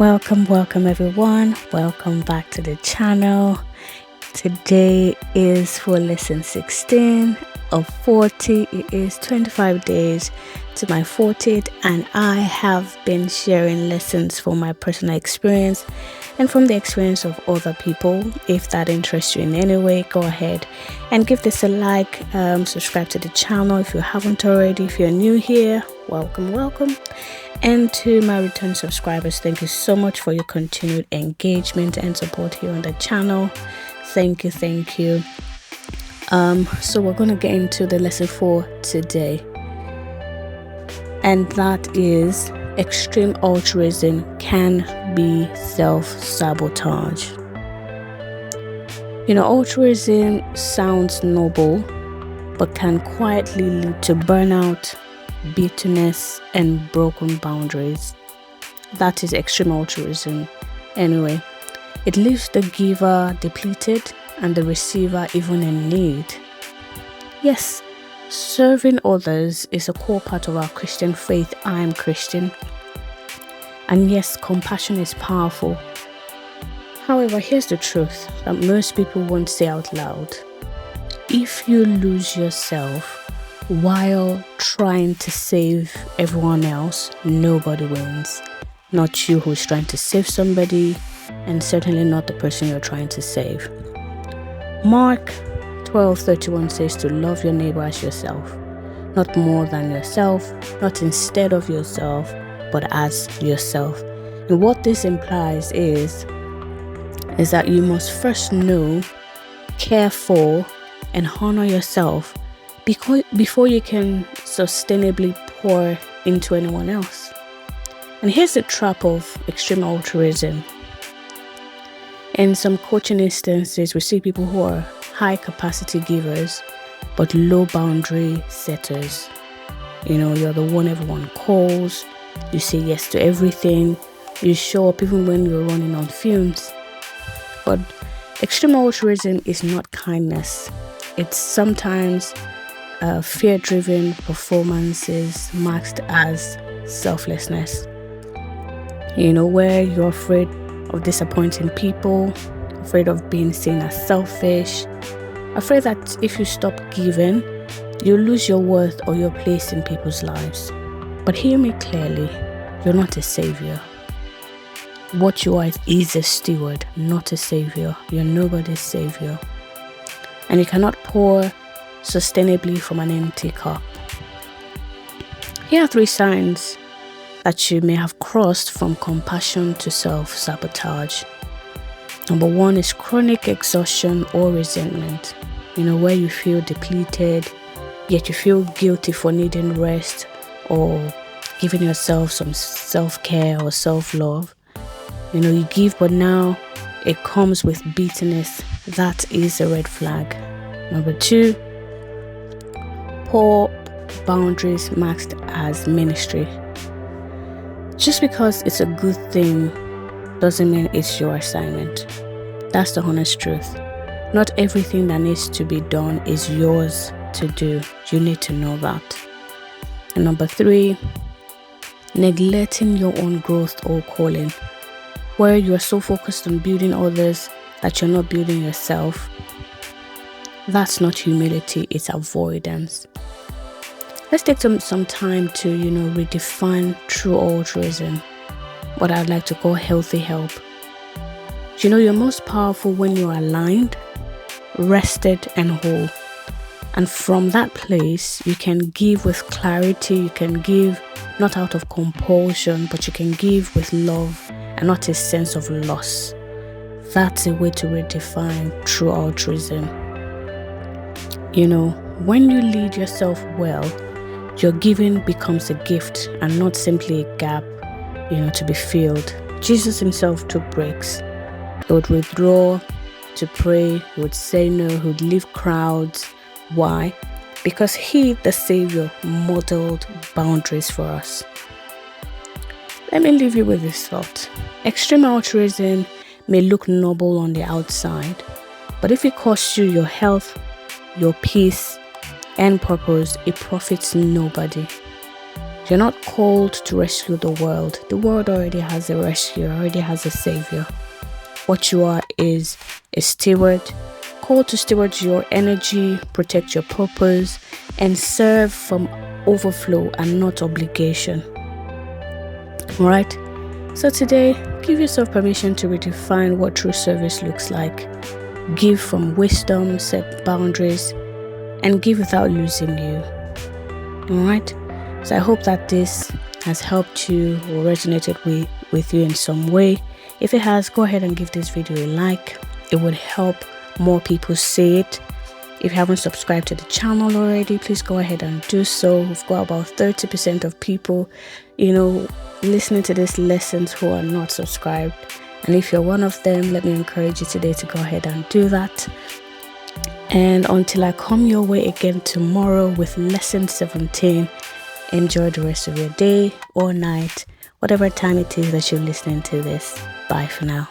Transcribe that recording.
Welcome everyone. Welcome back to the channel. Today is for lesson 16 of 40. It is 25 days to my 40th, and I have been sharing lessons from my personal experience and from the experience of other people. If that interests you in any way, go ahead and give this a like. Subscribe to the channel if you haven't already. If you're new here, welcome. And to my return subscribers, thank you so much for your continued engagement and support here on the channel. Thank you. So we're going to get into the lesson for today, and that is extreme altruism can be self-sabotage. Altruism sounds noble, but can quietly lead to burnout, bitterness, and broken boundaries. That is extreme altruism. Anyway, it leaves the giver depleted and the receiver even in need. Yes, serving others is a core part of our Christian faith. I am Christian. And yes, compassion is powerful. However, here's the truth that most people won't say out loud. If you lose yourself while trying to save everyone else, nobody wins. Not you who's trying to save somebody, and certainly not the person you're trying to save. Mark 12:31 says to love your neighbor as yourself, not more than yourself, not instead of yourself, but as yourself. And what this implies is that you must first know, care for, and honor yourself before you can sustainably pour into anyone else. And here's the trap of extreme altruism. In some coaching instances, we see people who are high capacity givers but low boundary setters. You're the one everyone calls, you say yes to everything, you show up even when you're running on fumes. But extreme altruism is not kindness. It's sometimes fear-driven performances masked as selflessness. Where you're afraid of disappointing people, afraid of being seen as selfish, afraid that if you stop giving, you'll lose your worth or your place in people's lives. But hear me clearly, you're not a savior. What you are is a steward, not a savior. You're nobody's savior. And you cannot pour sustainably from an empty cup. Here are 3 signs that you may have crossed from compassion to self-sabotage. Number 1 is chronic exhaustion or resentment. Where you feel depleted, yet you feel guilty for needing rest or giving yourself some self-care or self-love. You give, but now it comes with bitterness. That is a red flag. Number 2, poor boundaries masked as ministry. Just because it's a good thing doesn't mean it's your assignment. That's the honest truth. Not everything that needs to be done is yours to do. You need to know that. And number 3, neglecting your own growth or calling. Where you are so focused on building others that you're not building yourself. That's not humility, it's avoidance. Let's take some time to, redefine true altruism, what I'd like to call healthy help. You're most powerful when you're aligned, rested, and whole. And from that place, you can give with clarity, you can give not out of compulsion, but you can give with love and not a sense of loss. That's a way to redefine true altruism. When you lead yourself well, your giving becomes a gift and not simply a gap, to be filled. Jesus himself took breaks. He would withdraw to pray, he would say no, he would leave crowds. Why? Because he, the Savior, modeled boundaries for us. Let me leave you with this thought. Extreme altruism may look noble on the outside, but if it costs you your health, your peace, and purpose, it profits nobody. You're not called to rescue the world. The world already has a rescuer, already has a savior. What you are is a steward, called to steward your energy, protect your purpose, and serve from overflow and not obligation. Alright? So today, give yourself permission to redefine what true service looks like. Give from wisdom, set boundaries, and give without losing you. Alright? So I hope that this has helped you or resonated with you in some way. If it has, go ahead and give this video a like. It would help more people see it. If you haven't subscribed to the channel already, please go ahead and do so. We've got about 30% of people, listening to these lessons who are not subscribed. And if you're one of them, let me encourage you today to go ahead and do that. And until I come your way again tomorrow with lesson 17, enjoy the rest of your day or night, whatever time it is that you're listening to this. Bye for now.